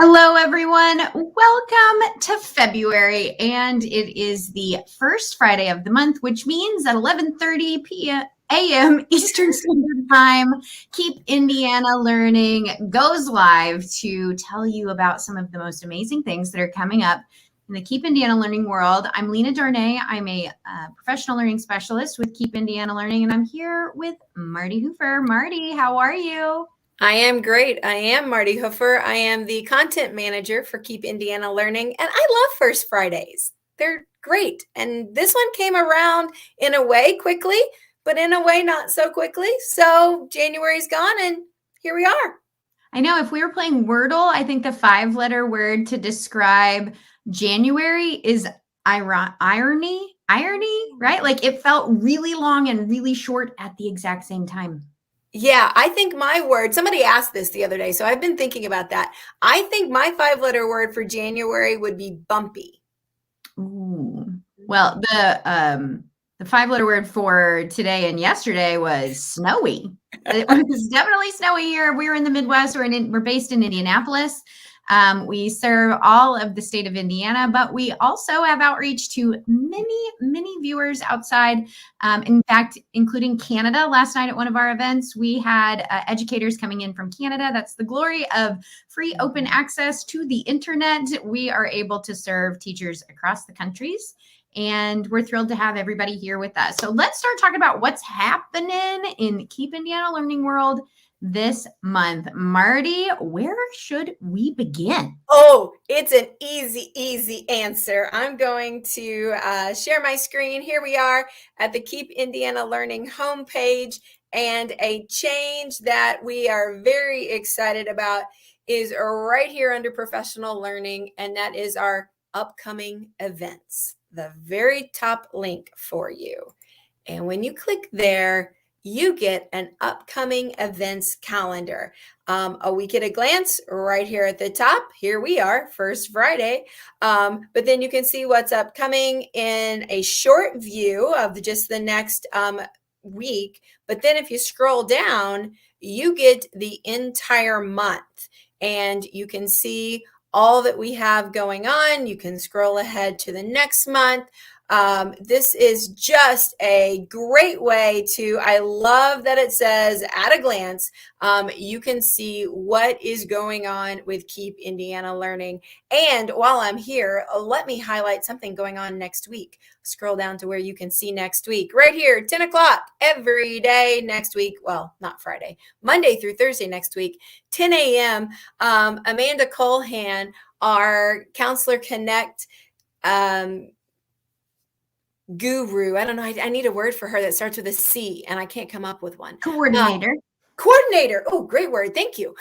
Hello, everyone. Welcome to February, and it is the first Friday of the month, which means at 11:30 p.m. a.m. Eastern Standard Time, Keep Indiana Learning goes live to tell you about some of the most amazing things that are coming up in the Keep Indiana Learning world. I'm Lena Darnay. I'm a professional learning specialist with Keep Indiana Learning, and I'm here with Marty Hoover. Marty, how are you? I am great. I am Marty Hoofer. I am the content manager for Keep Indiana Learning, and I love First Fridays. They're great. And this one came around in a way quickly, but in a way not so quickly. So January's gone, and here we are. I know if we were playing Wordle, I think the 5-letter word to describe January is irony, right? Like it felt really long and really short at the exact same time. Yeah, I think my word, somebody asked this the other day, so I've been thinking about that. I think my 5-letter word for January would be bumpy. Ooh. Well, the 5-letter word for today and yesterday was snowy. It was definitely snowy here. We're in the Midwest. We're based in Indianapolis. We serve all of the state of Indiana, but we also have outreach to many viewers outside. In fact, including Canada. Last night at one of our events, we had educators coming in from Canada. That's the glory of free open access to the internet. We are able to serve teachers across the countries. And we're thrilled to have everybody here with us. So let's start talking about what's happening in Keep Indiana Learning world this month. Marty, where should we begin? Oh, it's an easy answer. I'm going to share my screen. Here we are at the Keep Indiana Learning homepage, and a change that we are very excited about is right here under professional learning, and that is our upcoming events, the very top link for you. And when you click there, you get an upcoming events calendar. A week at a glance right here at the top. Here we are, First Friday. But then you can see what's upcoming in a short view of just the next week. But then if you scroll down, you get the entire month, and you can see all that we have going on. You can scroll ahead to the next month. This is just a great way to, I love that it says at a glance, you can see what is going on with Keep Indiana Learning. And while I'm here, let me highlight something going on next week. Scroll down to where you can see next week, right here, 10 o'clock every day next week. Well, not Friday, Monday through Thursday next week, 10 a.m. Amanda Colhan, our Counselor Connect guru. I don't know. I need a word for her that starts with a C, and I can't come up with one. Coordinator. Coordinator. Oh, great word. Thank you.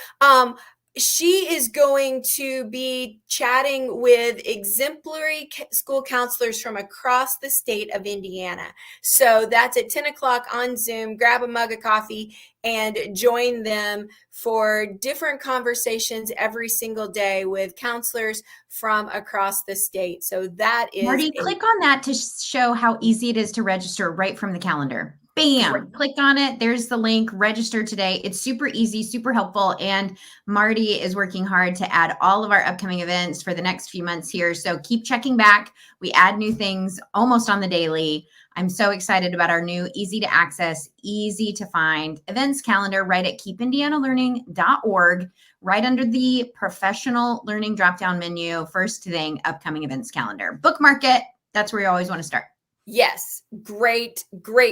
She is going to be chatting with exemplary school counselors from across the state of Indiana. So that's at 10 o'clock on Zoom. Grab a mug of coffee and join them for different conversations every single day with counselors from across the state. So that is Marty, click on that to show how easy it is to register right from the calendar. Bam, click on it. There's the link. Register today. It's super easy, super helpful. And Marty is working hard to add all of our upcoming events for the next few months here. So keep checking back. We add new things almost on the daily. I'm so excited about our new easy to access, easy to find events calendar right at keepindianalearning.org, right under the professional learning drop-down menu. First thing, upcoming events calendar. Bookmark it. That's where you always want to start. Yes, great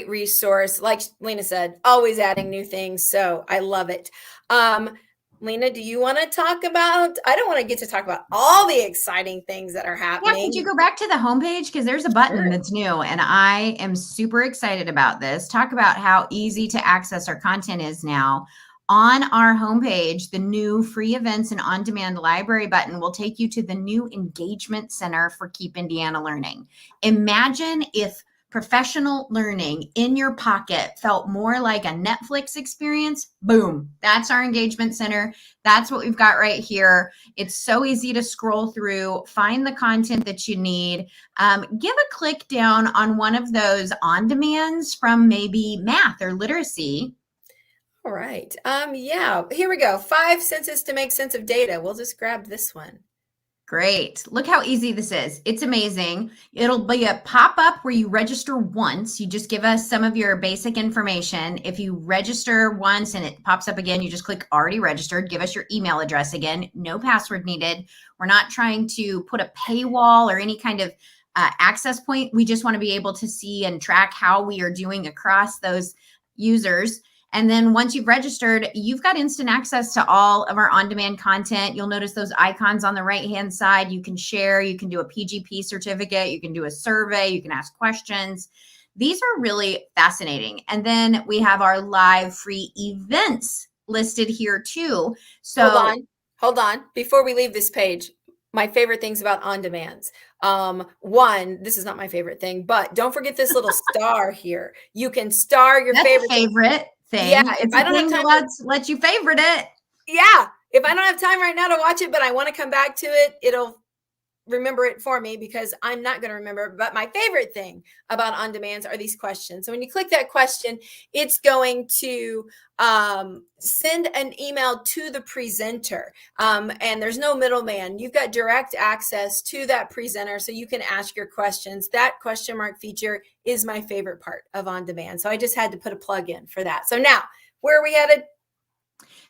resource. Like Lena said, always adding new things. So I love it. Lena, do you want to talk about, I don't want to get to talk about all the exciting things that are happening. Yeah, could you go back to the homepage? Because there's a button that's new, and I am super excited about this. Talk about how easy to access our content is now. On our homepage, the new free events and on-demand library button will take you to the new engagement center for Keep Indiana Learning. Imagine if professional learning in your pocket felt more like a Netflix experience. Boom, that's our engagement center. That's what we've got right here. It's so easy to scroll through, find the content that you need. Give a click down on one of those on-demands from maybe math or literacy. All right. Yeah, here we go. 5 senses to make sense of data. We'll just grab this one. Great. Look how easy this is. It's amazing. It'll be a pop-up where you register once. You just give us some of your basic information. If you register once and it pops up again, you just click already registered. Give us your email address again. No password needed. We're not trying to put a paywall or any kind of access point. We just want to be able to see and track how we are doing across those users. And then once you've registered, you've got instant access to all of our on-demand content. You'll notice those icons on the right-hand side. You can share, you can do a PGP certificate, you can do a survey, you can ask questions. These are really fascinating. And then we have our live free events listed here too. So hold on. Before we leave this page, my favorite things about on-demands. One, this is not my favorite thing, but don't forget this little star here. You can star your favorite thing. Yeah, It's a thing that lets you favorite it. Yeah, if I don't have time right now to watch it, but I want to come back to it, it'll remember it for me because I'm not going to remember. But my favorite thing about on demands are these questions. So when you click that question, it's going to send an email to the presenter, and there's no middleman. You've got direct access to that presenter, so you can ask your questions. That question mark feature is my favorite part of on demand. So I just had to put a plug in for that. So now, where are we headed?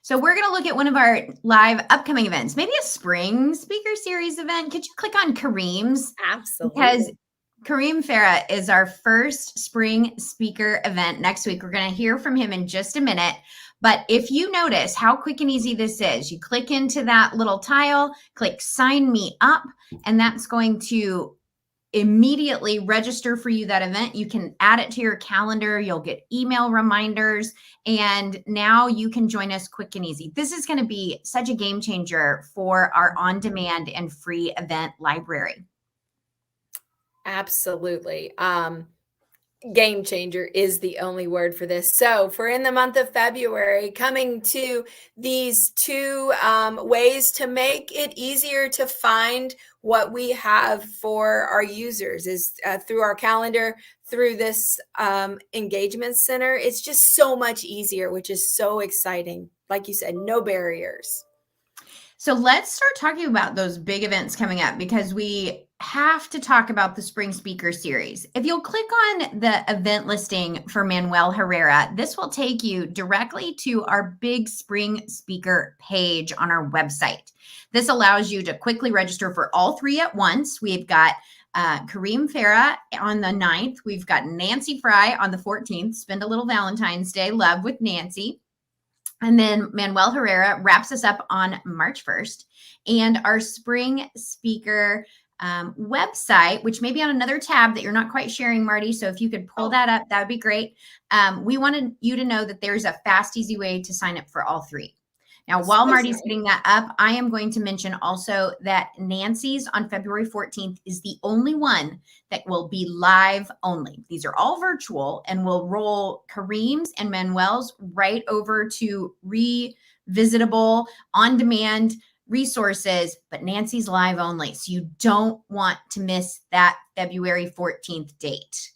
So we're going to look at one of our live upcoming events, maybe a spring speaker series event. Could you click on Kareem's? Absolutely. Because Kareem Farah is our first spring speaker event next week. We're going to hear from him in just a minute. But if you notice how quick and easy this is, you click into that little tile, click sign me up, and that's going to immediately register for you that event. You can add it to your calendar. You'll get email reminders, and now you can join us quick and easy. This is going to be such a game changer for our on-demand and free event library. Absolutely. Game changer is the only word for this. So for in the month of February, coming to these two ways to make it easier to find what we have for our users is through our calendar, through this engagement center. It's just so much easier, which is so exciting. Like you said, no barriers. So let's start talking about those big events coming up because we have to talk about the Spring Speaker Series. If you'll click on the event listing for Manuel Herrera, this will take you directly to our big Spring Speaker page on our website. This allows you to quickly register for all three at once. We've got Kareem Farah on the 9th. We've got Nancy Fry on the 14th. Spend a little Valentine's Day love with Nancy. And then Manuel Herrera wraps us up on March 1st. And our spring speaker website, which may be on another tab that you're not quite sharing, Marty. So if you could pull that up, that would be great. We wanted you to know that there's a fast, easy way to sign up for all three. Now, while Marty's getting that up, I am going to mention also that Nancy's on February 14th is the only one that will be live only. These are all virtual, and we'll roll Kareem's and Manuel's right over to revisitable, on-demand resources, but Nancy's live only. So you don't want to miss that February 14th date.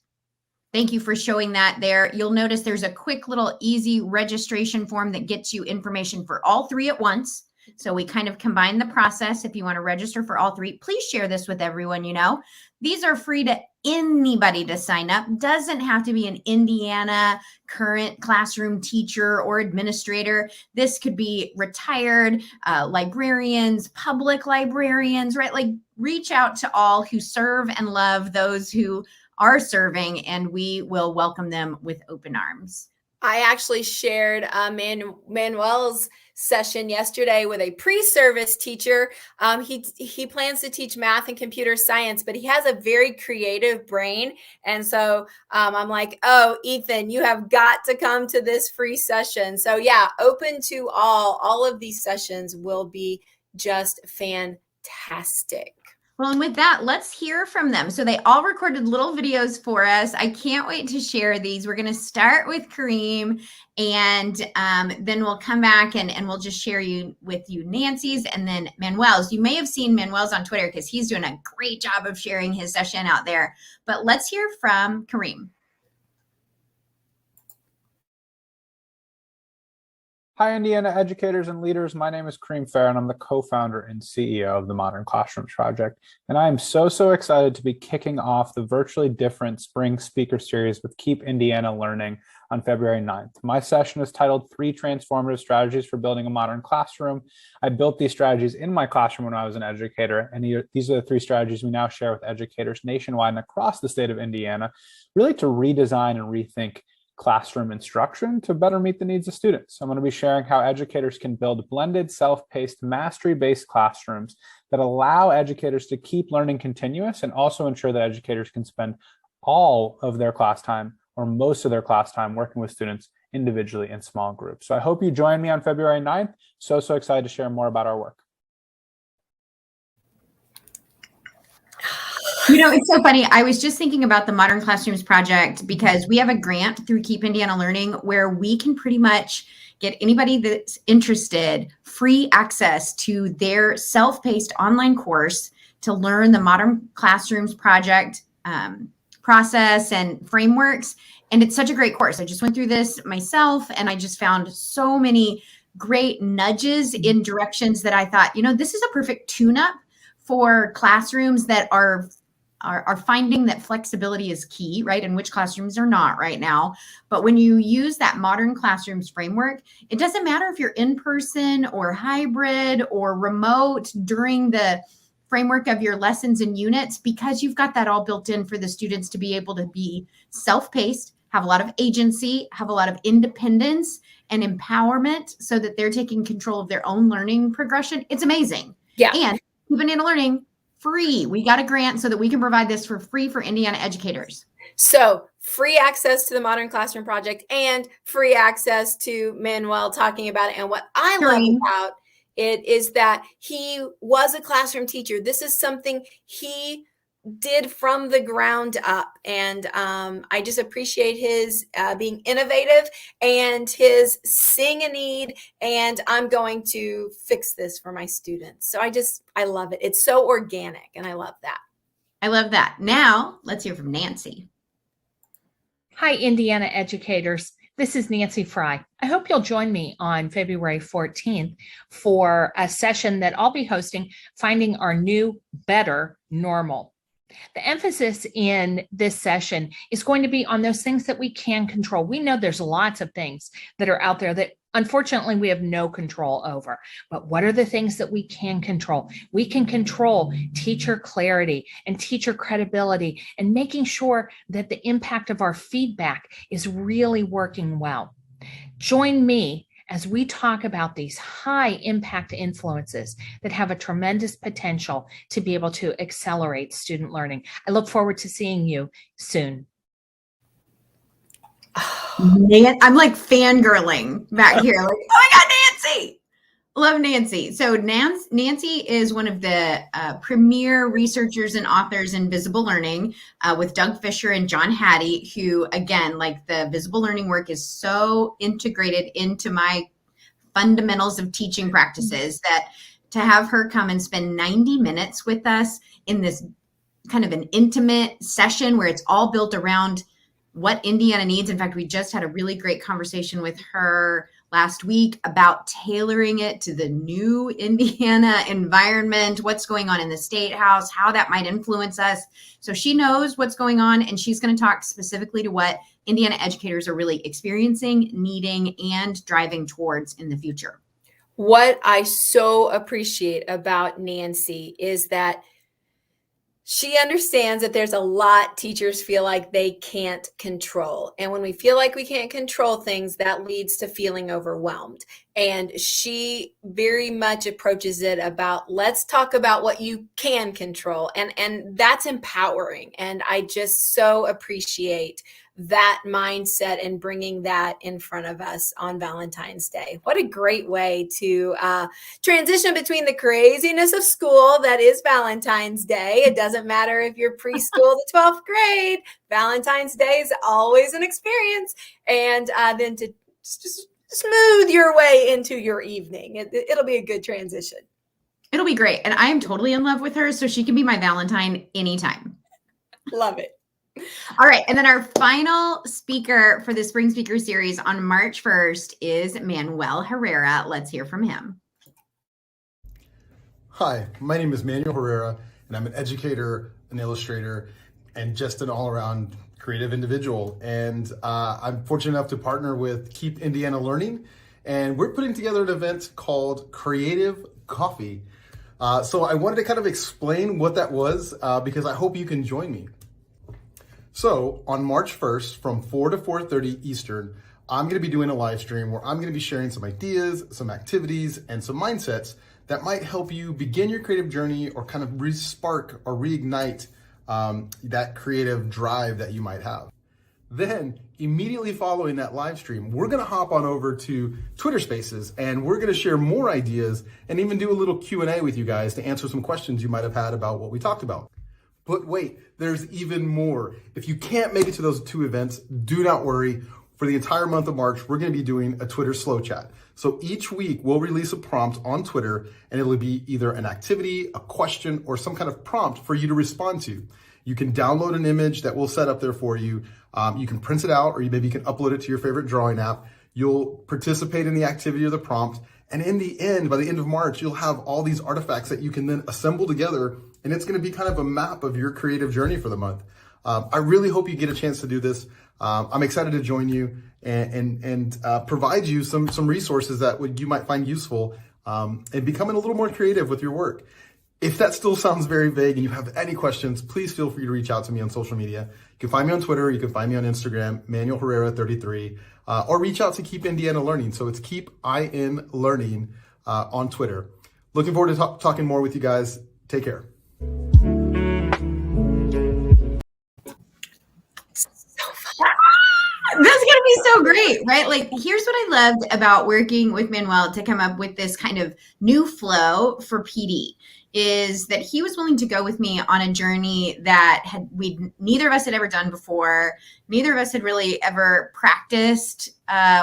Thank you for showing that there. You'll notice there's a quick little easy registration form that gets you information for all three at once. So we kind of combine the process. If you want to register for all three, please share this with everyone you know. These are free to anybody to sign up. Doesn't have to be an Indiana current classroom teacher or administrator. This could be retired librarians, public librarians, right? Like reach out to all who serve and love those who are serving, and we will welcome them with open arms. I actually shared Manuel's session yesterday with a pre-service teacher. He plans to teach math and computer science, but he has a very creative brain. And so I'm like, oh, Ethan, you have got to come to this free session. So yeah, open to all of these sessions will be just fantastic. Well, and with that, let's hear from them. So they all recorded little videos for us. I can't wait to share these. We're going to start with Kareem, and then we'll come back and we'll just share with you Nancy's and then Manuel's. You may have seen Manuel's on Twitter because he's doing a great job of sharing his session out there. But let's hear from Kareem. Hi, Indiana educators and leaders. My name is Kareem Fair, and I'm the co-founder and CEO of the Modern Classrooms Project. And I am so excited to be kicking off the virtually different spring speaker series with Keep Indiana Learning on February 9th. My session is titled 3 Transformative Strategies for Building a Modern Classroom. I built these strategies in my classroom when I was an educator, and these are the 3 strategies we now share with educators nationwide and across the state of Indiana, really to redesign and rethink classroom instruction to better meet the needs of students. I'm going to be sharing how educators can build blended, self-paced, mastery-based classrooms that allow educators to keep learning continuous and also ensure that educators can spend all of their class time or most of their class time working with students individually in small groups. So I hope you join me on February 9th. So excited to share more about our work. You know, it's so funny. I was just thinking about the Modern Classrooms Project because we have a grant through Keep Indiana Learning where we can pretty much get anybody that's interested free access to their self-paced online course to learn the Modern Classrooms Project process and frameworks. And it's such a great course. I just went through this myself and I just found so many great nudges in directions that I thought, you know, this is a perfect tune-up for classrooms that are finding that flexibility is key, right? And which classrooms are not right now. But when you use that Modern Classrooms framework, it doesn't matter if you're in person or hybrid or remote during the framework of your lessons and units, because you've got that all built in for the students to be able to be self-paced, have a lot of agency, have a lot of independence and empowerment so that they're taking control of their own learning progression. It's amazing. Yeah. And Keep Indiana Learning, free. We got a grant so that we can provide this for free for Indiana educators. So free access to the Modern Classroom Project and free access to Manuel talking about it. And what I love about it is that he was a classroom teacher. This is something he did from the ground up. And I just appreciate his being innovative and his seeing a need. And I'm going to fix this for my students. So I love it. It's so organic and I love that. I love that. Now let's hear from Nancy. Hi, Indiana educators. This is Nancy Fry. I hope you'll join me on February 14th for a session that I'll be hosting, Finding Our New, Better Normal. The emphasis in this session is going to be on those things that we can control. We know there's lots of things that are out there that unfortunately we have no control over. But what are the things that we can control? We can control teacher clarity and teacher credibility and making sure that the impact of our feedback is really working well. Join me as we talk about these high impact influences that have a tremendous potential to be able to accelerate student learning. I look forward to seeing you soon. I'm like fangirling back here. Like, oh my God, Nancy. Love Nancy. So Nancy is one of the premier researchers and authors in visible learning with Doug Fisher and John Hattie, who, again, like the visible learning work is so integrated into my fundamentals of teaching practices that to have her come and spend 90 minutes with us in this kind of an intimate session where it's all built around what Indiana needs. In fact, we just had a really great conversation with her last week about tailoring it to the new Indiana environment, what's going on in the State House, how that might influence us. So she knows what's going on, and she's going to talk specifically to what Indiana educators are really experiencing, needing, and driving towards in the future. What I so appreciate about Nancy is that she understands that there's a lot teachers feel like they can't control. And when we feel like we can't control things, that leads to feeling overwhelmed. And she very much approaches it about, let's talk about what you can control. And that's empowering. And I just so appreciate that mindset and bringing that in front of us on Valentine's Day. What a great way to transition between the craziness of school that is Valentine's Day. It doesn't matter if you're preschool to 12th grade. Valentine's Day is always an experience. And then to just smooth your way into your evening. It'll be a good transition. It'll be great. And I am totally in love with her, so she can be my Valentine anytime. Love it. All right. And then our final speaker for the Spring Speaker Series on March 1st is Manuel Herrera. Let's hear from him. Hi, my name is Manuel Herrera, and I'm an educator, an illustrator, and just an all-around creative individual. And I'm fortunate enough to partner with Keep Indiana Learning, and we're putting together an event called Creative Coffee. So I wanted to kind of explain what that was because I hope you can join me. So on March 1st from 4 to 4:30 Eastern, I'm going to be doing a live stream where I'm going to be sharing some ideas, some activities, and some mindsets that might help you begin your creative journey or kind of re-spark or reignite that creative drive that you might have. Then immediately following that live stream, we're going to hop on over to Twitter Spaces and we're going to share more ideas and even do a little Q&A with you guys to answer some questions you might have had about what we talked about. But wait, there's even more. If you can't make it to those two events, do not worry. For the entire month of March, we're going to be doing a Twitter slow chat. So each week we'll release a prompt on Twitter and it'll be either an activity, a question, or some kind of prompt for you to respond to. You can download an image that we'll set up there for you. You can print it out or maybe you can upload it to your favorite drawing app. You'll participate in the activity or the prompt. And in the end, by the end of March, you'll have all these artifacts that you can then assemble together. And it's going to be kind of a map of your creative journey for the month. I really hope you get a chance to do this. I'm excited to join you and provide you some resources that you might find useful and becoming a little more creative with your work. If that still sounds very vague and you have any questions, please feel free to reach out to me on social media. You can find me on Twitter. You can find me on Instagram, Manuel Herrera 33, or reach out to Keep Indiana Learning. So it's Keep IN Learning on Twitter. Looking forward to talking more with you guys. Take care. That's going to be so great, right? Like, here's what I loved about working with Manuel to come up with this kind of new flow for PD is that he was willing to go with me on a journey that neither of us had ever done before. Neither of us had really ever practiced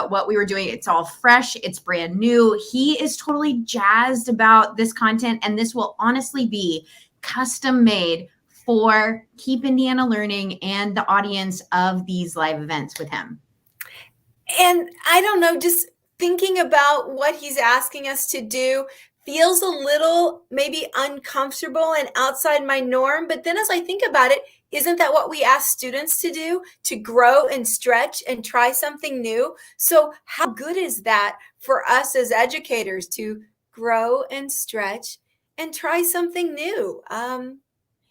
what we were doing. It's all fresh. It's brand new. He is totally jazzed about this content, and this will honestly be custom made for Keep Indiana Learning and the audience of these live events with him. And I don't know, just thinking about what he's asking us to do feels a little maybe uncomfortable and outside my norm. But then as I think about it, isn't that what we ask students to do? To grow and stretch and try something new? So how good is that for us as educators to grow and stretch and try something new?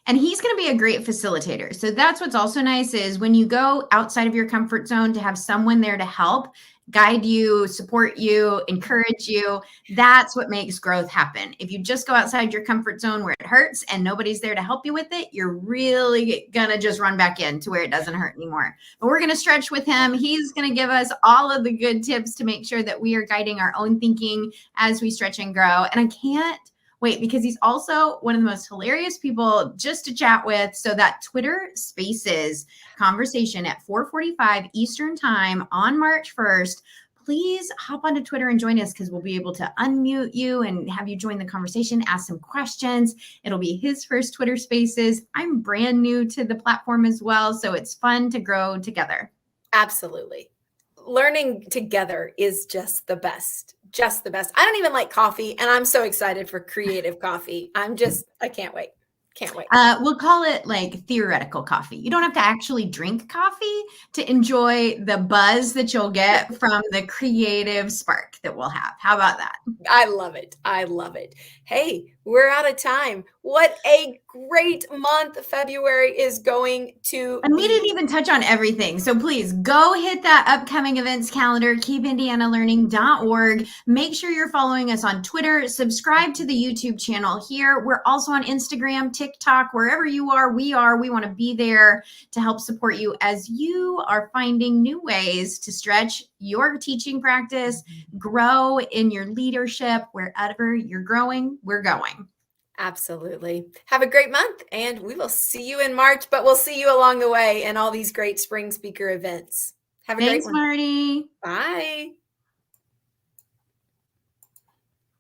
And he's going to be a great facilitator. So that's what's also nice is when you go outside of your comfort zone to have someone there to help, guide you, support you, encourage you. That's what makes growth happen. If you just go outside your comfort zone where it hurts and nobody's there to help you with it, you're really going to just run back in to where it doesn't hurt anymore. But we're going to stretch with him. He's going to give us all of the good tips to make sure that we are guiding our own thinking as we stretch and grow. And I can't wait because he's also one of the most hilarious people just to chat with. So that Twitter Spaces conversation at 4:45 Eastern time on March 1st, please hop onto Twitter and join us because we'll be able to unmute you and have you join the conversation, ask some questions. It'll be his first Twitter Spaces. I'm brand new to the platform as well, so it's fun to grow together. Absolutely. Learning together is just the best. Just the best. I don't even like coffee, and I'm so excited for creative coffee. I can't wait. Can't wait. We'll call it like theoretical coffee. You don't have to actually drink coffee to enjoy the buzz that you'll get from the creative spark that we'll have. How about that? I love it. I love it. Hey, we're out of time. What a great month February is going to And we didn't even touch on everything. So please go hit that upcoming events calendar, keepindianalearning.org. Make sure you're following us on Twitter. Subscribe to the YouTube channel here. We're also on Instagram, TikTok, wherever you are, we are. We want to be there to help support you as you are finding new ways to stretch your teaching practice, grow in your leadership, wherever you're growing, we're going. Absolutely. Have a great month, and we will see you in March, but we'll see you along the way in all these great spring speaker events. Have a Thanks, great one. Marty. Bye.